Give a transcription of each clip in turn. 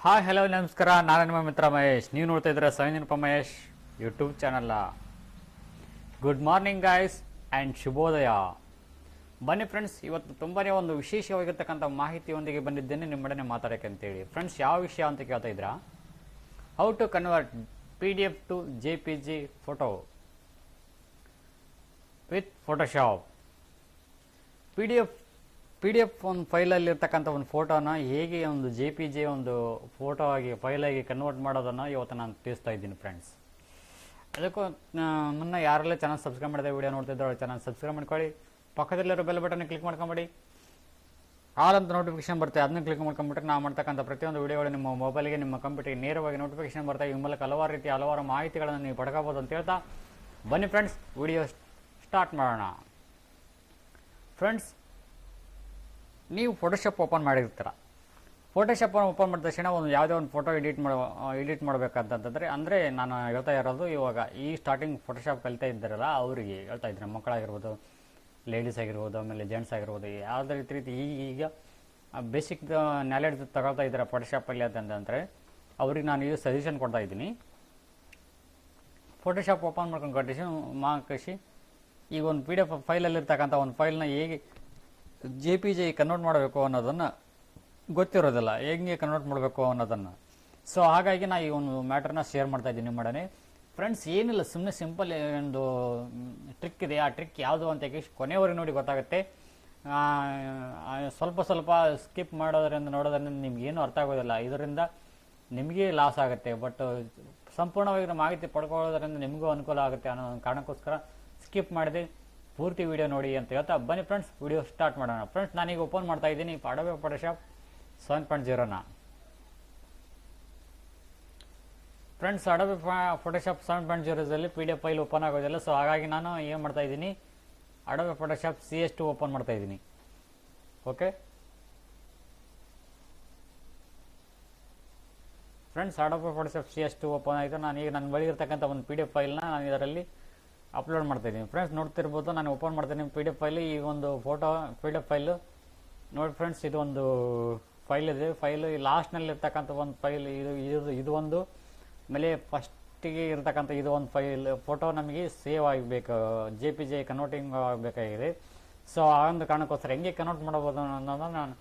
Hi hello ನಮಸ್ಕಾರ, ನಾನು ನಿಮ್ಮ ಮಿತ್ರ ಮಹೇಶ್. ನೀವು ನೋಡ್ತಾ ಇದ್ದೀರಾ Savinappa Mahesh YouTube channel. Good morning guys and ಶುಭೋದಯ. ಬನ್ನಿ ಫ್ರೆಂಡ್ಸ್, ಇವತ್ತು ತುಂಬಾ ಒಂದು ವಿಶೇಷವಾಗಿರ್ತಕ್ಕಂಥ ಮಾಹಿತಿಯೊಂದಿಗೆ ಬಂದಿದ್ದೇನೆ ನಿಮ್ಮೊಡನೆ ಮಾತಾಡೋಕ್ಕೆ ಅಂತೇಳಿ. ಫ್ರೆಂಡ್ಸ್, ಯಾವ ವಿಷಯ ಅಂತ ಕೇಳ್ತಾ ಇದ್ದೀರಾ? How to convert PDF to JPG photo with Photoshop. P D F ಒಂದು ಫೈಲಲ್ಲಿ ಇರ್ತಕ್ಕಂಥ ಒಂದು ಫೋಟೋನ ಹೇಗೆ ಒಂದು JPG ಒಂದು ಫೋಟೋ ಆಗಿ ಫೈಲಾಗಿ ಕನ್ವರ್ಟ್ ಮಾಡೋದನ್ನು ಇವತ್ತು ನಾನು ತಿಳಿಸ್ತಾ ಇದ್ದೀನಿ ಫ್ರೆಂಡ್ಸ್. ಅದಕ್ಕೂ ಮುನ್ನ ಯಾರೆಲ್ಲ ಚಾನಲ್ ಸಬ್ಸ್ಕ್ರೈಬ್ ಮಾಡಿದೆ ವಿಡಿಯೋ ನೋಡ್ತಿದ್ದೋ ಚಾನಲ್ ಸಬ್ಸ್ಕ್ರೈಬ್ ಮಾಡ್ಕೊಳ್ಳಿ. ಪಕ್ಕದಲ್ಲಿರೋ ಬೆಲ್ ಬಟನ್ ಕ್ಲಿಕ್ ಮಾಡ್ಕೊಂಬಿಡಿ. ಆಲ್ ಅಂತ ನೋಟಿಫಿಕೇಶನ್ ಬರುತ್ತೆ, ಅದನ್ನ ಕ್ಲಿಕ್ ಮಾಡ್ಕೊಂಬಿಟ್ರೆ ನಾವು ಮಾಡ್ತಕ್ಕಂಥ ಪ್ರತಿಯೊಂದು ವಿಡಿಯೋಗಳು ನಿಮ್ಮ ಮೊಬೈಲ್ಗೆ ನಿಮ್ಮ ಕಂಪ್ಯೂಟರ್ಗೆ ನೇರವಾಗಿ ನೋಟಿಫಿಕೇಶನ್ ಬರ್ತವೆ. ಈ ಮೂಲಕ ಹಲವಾರು ಮಾಹಿತಿಗಳನ್ನು ನೀವು ಪಡ್ಕೋಬೋದು ಅಂತ ಹೇಳ್ತಾ ಬನ್ನಿ ಫ್ರೆಂಡ್ಸ್, ವಿಡಿಯೋ ಸ್ಟಾರ್ಟ್ ಮಾಡೋಣ. ಫ್ರೆಂಡ್ಸ್, ನೀವು ಫೋಟೋಶಾಪ್ ಓಪನ್ ಮಾಡಿರ್ತೀರ. ಫೋಟೋಶಾಪ್ ಓಪನ್ ಮಾಡಿದ ತಕ್ಷಣ ಯಾವುದೇ ಒಂದು ಫೋಟೋ ಎಡಿಟ್ ಮಾಡಬೇಕಂತಂದರೆ ನಾನು ಹೇಳ್ತಾ ಇರೋದು ಇವಾಗ ಈ ಸ್ಟಾರ್ಟಿಂಗ್ ಫೋಟೋಶಾಪ್ ಕಲಿತಾ ಇದ್ದಾರಲ್ಲ ಅವರಿಗೆ ಹೇಳ್ತಾ ಇದ್ದೀನಿ. ಮಕ್ಕಳಾಗಿರ್ಬೋದು, ಲೇಡೀಸ್ ಆಗಿರ್ಬೋದು, ಆಮೇಲೆ ಜೆಂಟ್ಸ್ ಆಗಿರ್ಬೋದು, ಯಾವುದೇ ರೀತಿ ಈಗ ಬೇಸಿಕ್ ನಾಲೆಡ್ಜ್ ತಗೊಳ್ತಾ ಇದ್ದಾರೆ ಫೋಟೋಶಾಪಲ್ಲಿ ಅಂತಂದರೆ ಅವ್ರಿಗೆ ನಾನು ಇದು ಸಜೆಷನ್ ಕೊಡ್ತಾ ಇದ್ದೀನಿ. ಫೋಟೋಶಾಪ್ ಓಪನ್ ಮಾಡ್ಕೊಂಡು ಕಳಿಸಿ ಈಗ ಒಂದು PDF ಫೈಲಲ್ಲಿರ್ತಕ್ಕಂಥ ಒಂದು ಫೈಲ್ನ ಹೇಗೆ JPG ಕನ್ವರ್ಟ್ ಮಾಡಬೇಕು ಅನ್ನೋದನ್ನು ಗೊತ್ತಿರೋದಿಲ್ಲ, ಹೇಗೆ ಕನ್ವರ್ಟ್ ಮಾಡಬೇಕು ಅನ್ನೋದನ್ನು. ಸೊ ಹಾಗಾಗಿ ನಾನು ಈ ಒಂದು ಮ್ಯಾಟ್ರನ್ನ ಶೇರ್ ಮಾಡ್ತಾ ಇದ್ದೀನಿ ನಿಮ್ಮೊಡನೆ. ಫ್ರೆಂಡ್ಸ್, ಏನಿಲ್ಲ, ಸುಮ್ಮನೆ ಸಿಂಪಲ್ ಒಂದು ಟ್ರಿಕ್ ಇದೆ. ಆ ಟ್ರಿಕ್ ಯಾವುದು ಅಂತ ಕೊನೆವರೆಗೆ ನೋಡಿ ಗೊತ್ತಾಗುತ್ತೆ. ಸ್ವಲ್ಪ ಸ್ಕಿಪ್ ನೋಡೋದ್ರಿಂದ ನಿಮಗೇನು ಅರ್ಥ ಆಗೋದಿಲ್ಲ. ಇದರಿಂದ ನಿಮಗೆ ಲಾಸ್ ಆಗುತ್ತೆ, ಬಟ್ ಸಂಪೂರ್ಣವಾಗಿ ಮಾಹಿತಿ ಪಡ್ಕೊಳ್ಳೋದ್ರಿಂದ ನಿಮಗೂ ಅನುಕೂಲ ಆಗುತ್ತೆ ಅನ್ನೋ ಕಾರಣಕ್ಕೋಸ್ಕರ ಸ್ಕಿಪ್ ಮಾಡಿದೆ. ಪೂರ್ತಿ ವಿಡಿಯೋ ನೋಡಿ ಅಂತ ಹೇಳ್ತಾ ಬನ್ನಿ ಫ್ರೆಂಡ್ಸ್, ವಿಡಿಯೋ ಸ್ಟಾರ್ಟ್ ಮಾಡೋಣ. ಫ್ರೆಂಡ್ಸ್, ನಾನೀಗ ಓಪನ್ ಮಾಡ್ತಾ ಇದ್ದೀನಿ ಅಡೋಬೆ ಫೋಟೋಶಾಪ್ 7.0ನ. ಫ್ರೆಂಡ್ಸ್, ಅಡೋಬೆ ಫೋಟೋಶಾಪ್ 7.0ದಲ್ಲಿ PDF ಫೈಲ್ ಓಪನ್ ಆಗೋದಿಲ್ಲ. ಸೊ ಹಾಗಾಗಿ ನಾನು ಏನು ಮಾಡ್ತಾ ಇದ್ದೀನಿ, ಅಡೋಬೆ ಫೋಟೋಶಾಪ್ CS2 ಓಪನ್ ಮಾಡ್ತಾ ಇದ್ದೀನಿ. Okay friends, Adobe Photoshop CS2 open ಆಯಿತು. ನಾನೀಗ ನನ್ನ ಬಳಿ ಇರ್ತಕ್ಕಂಥ ಒಂದು PDF ಫೈಲ್ನ ನಾನು ಇದರಲ್ಲಿ ಅಪ್ಲೋಡ್ ಮಾಡ್ತಾಯಿದ್ದೀನಿ. ಫ್ರೆಂಡ್ಸ್, ನೋಡ್ತಿರ್ಬೋದು, ನಾನು ಓಪನ್ ಮಾಡ್ತೀನಿ PDF ಫೈಲ್. ಈ ಒಂದು ಫೋಟೋ PDF ಫೈಲು ನೋಡಿ ಫ್ರೆಂಡ್ಸ್, ಇದು ಒಂದು ಫೈಲ್ ಇದೆ. ಫೈಲ್ ಲಾಸ್ಟ್ನಲ್ಲಿ ಇರ್ತಕ್ಕಂಥ ಒಂದು ಫೈಲ್ ಇದು ಒಂದು, ಆಮೇಲೆ ಫಸ್ಟಿಗೆ ಇರ್ತಕ್ಕಂಥ ಇದು ಒಂದು ಫೈಲ್ ಫೋಟೋ ನಮಗೆ ಸೇವ್ ಆಗಬೇಕು, JPG ಕನ್ವರ್ಟಿಂಗ್ ಆಗಬೇಕಾಗಿದೆ. ಸೊ ಆ ಒಂದು ಕಾರಣಕ್ಕೋಸ್ಕರ ಹೆಂಗೆ ಕನ್ವರ್ಟ್ ಮಾಡಬಹುದು ಅನ್ನೋದನ್ನು ನಾನು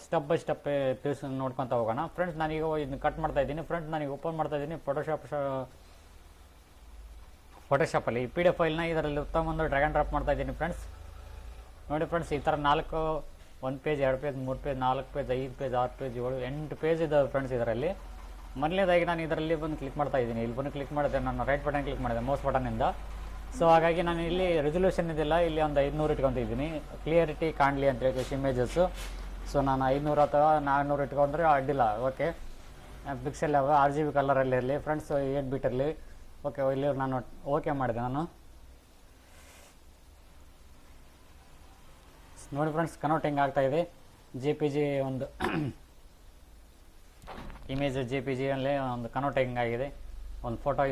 ಸ್ಟೆಪ್ ಬೈ ಸ್ಟೆಪ್ ತಿಳಿಸಿ ನೋಡ್ಕೊತ ಹೋಗೋಣ. ಫ್ರೆಂಡ್ಸ್, ನಾನೀಗ ಇದನ್ನು ಕಟ್ ಮಾಡ್ತಾ ಇದ್ದೀನಿ. ಫ್ರೆಂಡ್ಸ್, ನಾನೀಗ ಓಪನ್ ಮಾಡ್ತಾ ಇದ್ದೀನಿ ಫೋಟೋಶಾಪಲ್ಲಿ PDF ಫೈಲ್ನ ಇದರಲ್ಲಿ ತಗೊಂಡು ಡ್ರ್ಯಾಗ್ ಆ್ಯಂಡ್ ಡ್ರಾಪ್ ಮಾಡ್ತಾ ಇದ್ದೀನಿ. ಫ್ರೆಂಡ್ಸ್, ನೋಡಿ ಫ್ರೆಂಡ್ಸ್, ಈ ಥರ 4 1 page 2 page 3 page 4 page 5 page 6 page 7 8 page ಇದ್ದಾವೆ ಫ್ರೆಂಡ್ಸ್. ಇದರಲ್ಲಿ ಮೊದಲನೇದಾಗಿ ನಾನು ಇದರಲ್ಲಿ ಬಂದು ಕ್ಲಿಕ್ ಮಾಡ್ತಾ ಇದ್ದೀನಿ. ಇಲ್ಲಿ ಬಂದು ಕ್ಲಿಕ್ ಮಾಡಿದೆ, ನಾನು ರೈಟ್ ಬಟನ್ ಕ್ಲಿಕ್ ಮಾಡಿದೆ ಮೌಸ್ ಬಟನ್ನಿಂದ. ಸೊ ಹಾಗಾಗಿ ನಾನು ಇಲ್ಲಿ ರೆಸೊಲ್ಯೂಷನ್ ಇದಿಲ್ಲ, ಇಲ್ಲಿ ಒಂದು 500 ಇಟ್ಕೊತಿದ್ದೀನಿ, ಕ್ಲಿಯರಿಟಿ ಕಾಣಲಿ ಅಂತ ಹೇಳಿ ಇಮೇಜಸ್ಸು. ಸೊ ನಾನು 500 ಅಥವಾ 400 ಇಟ್ಕೊಂಡ್ರೆ ಅಡ್ಡಿಲ್ಲ. ಓಕೆ, ಪಿಕ್ಸೆಲ್ RGB ಕಲರಲ್ಲಿ ಇರಲಿ ಫ್ರೆಂಡ್ಸ್, 8 ಬಿಟ್ ಇರಲಿ. ಓಕೆ, ಇಲ್ಲಿ ನಾನು ಓಕೆ ಮಾಡಿದೆ. ನಾನು ನೋಡಿ ಫ್ರೆಂಡ್ಸ್, ಕನ್ವರ್ಟಿಂಗ್ ಆಗ್ತಾಯಿದೆ. JPG ಒಂದು ಇಮೇಜ್ JPG ಅಲ್ಲಿ ಒಂದು ಕನ್ವರ್ಟಿಂಗ್ ಆಗಿದೆ. ಒಂದು ಫೋಟೋ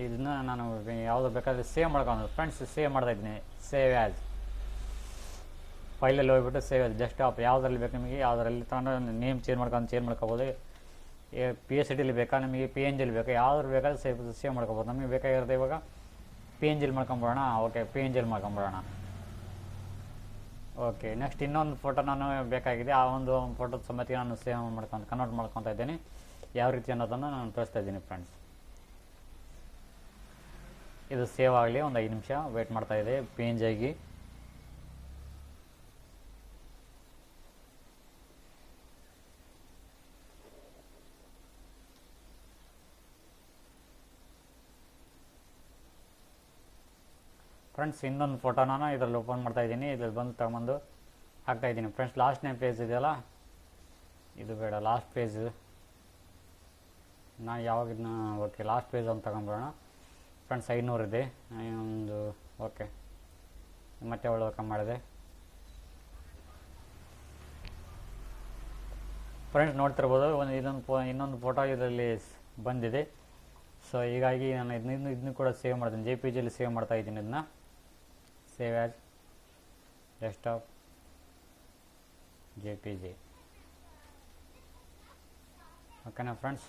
ಇದನ್ನು ನಾನು ಯಾವುದು ಬೇಕಾದರೆ ಸೇವ್ ಮಾಡ್ಕೊಂಡು ಫ್ರೆಂಡ್ಸ್ ಸೇವ್ ಮಾಡ್ತಾಯಿದ್ದೀನಿ. ಸೇವ್ ಆ್ಯಸ್ ಫೈಲಲ್ಲಿ ಹೋಗ್ಬಿಟ್ಟು ಸೇವ್ ಆ್ಯಸ್ ಡೆಸ್ಕ್ಟಾಪ್ ಯಾವುದರಲ್ಲಿ ಬೇಕು ನಿಮಗೆ, ಯಾವುದರಲ್ಲಿ ತಗೊಂಡು ನೇಮ್ ಚೇಂಜ್ ಮಾಡ್ಕೋಬೋದು. PSD ಬೇಕಾ, ನಮಗೆ PNG ಬೇಕಾ, ಯಾವ್ದು ಬೇಕಾದ್ರೆ ಸೇವ್ ಮಾಡ್ಕೋಬೋದು. ನಮಗೆ ಬೇಕಾಗಿರುತ್ತೆ ಇವಾಗ PNG ಮಾಡ್ಕೊಂಬಿಡೋಣ. ಓಕೆ, PNG ಮಾಡ್ಕೊಂಬಿಡೋಣ. ಓಕೆ, ನೆಕ್ಸ್ಟ್ ಇನ್ನೊಂದು ಫೋಟೋ ನಾನು ಬೇಕಾಗಿದೆ. ಆ ಒಂದು ಫೋಟೋದ ಸಮೇತ ನಾನು ಕನ್ವರ್ಟ್ ಮಾಡ್ಕೊತಾ ಇದ್ದೀನಿ. ಯಾವ ರೀತಿ ಅನ್ನೋದನ್ನು ನಾನು ತೋರಿಸ್ತಾ ಇದ್ದೀನಿ ಫ್ರೆಂಡ್ಸ್. ಇದು ಸೇವ್ ಆಗಲಿ, ಒಂದು 5 ನಿಮಿಷ ವೆಯ್ಟ್ ಮಾಡ್ತಾ ಇದೆ PNG ಆಗಿ. ಫ್ರೆಂಡ್ಸ್, ಇನ್ನೊಂದು ಫೋಟೋ ನಾನು ಇದರಲ್ಲಿ ಓಪನ್ ಮಾಡ್ತಾ ಇದ್ದೀನಿ. ಇದ್ರಲ್ಲಿ ಬಂದು ತಗೊಂಬಂದು ಹಾಕ್ತಾಯಿದ್ದೀನಿ. ಫ್ರೆಂಡ್ಸ್, ಲಾಸ್ಟ್ನೇ ಪೇಜ್ ಇದೆಯಲ್ಲ, ಇದು ಬೇಡ, ಲಾಸ್ಟ್ ಪೇಜ್ ನಾನು ಯಾವಾಗಿನ. ಓಕೆ, ಲಾಸ್ಟ್ ಪೇಜ್ ಒಂದು ತಗೊಂಬಿಡೋಣ ಫ್ರೆಂಡ್ಸ್. 500 ಇದೆ ಒಂದು. ಓಕೆ, ಮತ್ತೆ ಓಕೆ ಮಾಡಿದೆ. ಫ್ರೆಂಡ್ಸ್, ನೋಡ್ತಿರ್ಬೋದು, ಇನ್ನೊಂದು ಫೋಟೋ ಇದರಲ್ಲಿ ಬಂದಿದೆ. ಸೊ ಹೀಗಾಗಿ ನಾನು ಇದನ್ನು ಕೂಡ ಸೇವ್ ಮಾಡ್ತೀನಿ, JPGಯಲ್ಲಿ ಸೇವ್ ಮಾಡ್ತಾ ಇದ್ದೀನಿ. ಇದನ್ನ ಸೇವ್ ಆ್ಯಸ್ ಡೆಸ್ಕ್ಟಾಪ್. JPG. ಓಕೆನಾ ಫ್ರೆಂಡ್ಸ್.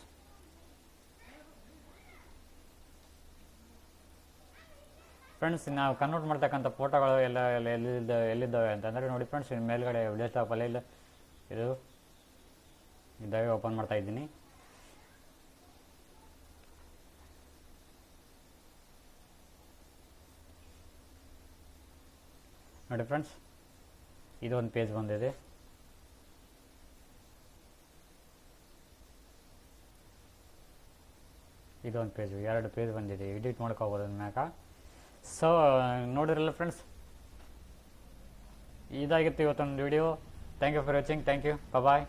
ಫ್ರೆಂಡ್ಸ್ ನಾವು ಕನ್ವರ್ಟ್ ಮಾಡ್ತಕ್ಕಂಥ ಫೋಟೋಗಳು ಎಲ್ಲಿದ್ದಾವೆ ಅಂತಂದರೆ ನೋಡಿ ಫ್ರೆಂಡ್ಸ್, ಮೇಲ್ಗಡೆ ಡೆಸ್ಕ್ಟಾಪಲ್ಲಿ ಇಲ್ಲ ಇದು ಇದ್ದಾವೆ. ಓಪನ್ ಮಾಡ್ತಾ ಇದ್ದೀನಿ. ನೋಡಿ ಫ್ರೆಂಡ್ಸ್, ಇದೊಂದು ಪೇಜ್ ಬಂದಿದೆ. ಇದೊಂದು ಪೇಜು, 2 ಪೇಜ್ ಬಂದಿದೆ. ಎಡಿಟ್ ಮಾಡ್ಕೋಬೋದು ಮ್ಯಾಕ. ಸೊ ನೋಡಿರಲ್ಲ ಫ್ರೆಂಡ್ಸ್, ಇದಾಗಿತ್ತು ಇವತ್ತೊಂದು video. Thank you for watching. Thank you. Bye.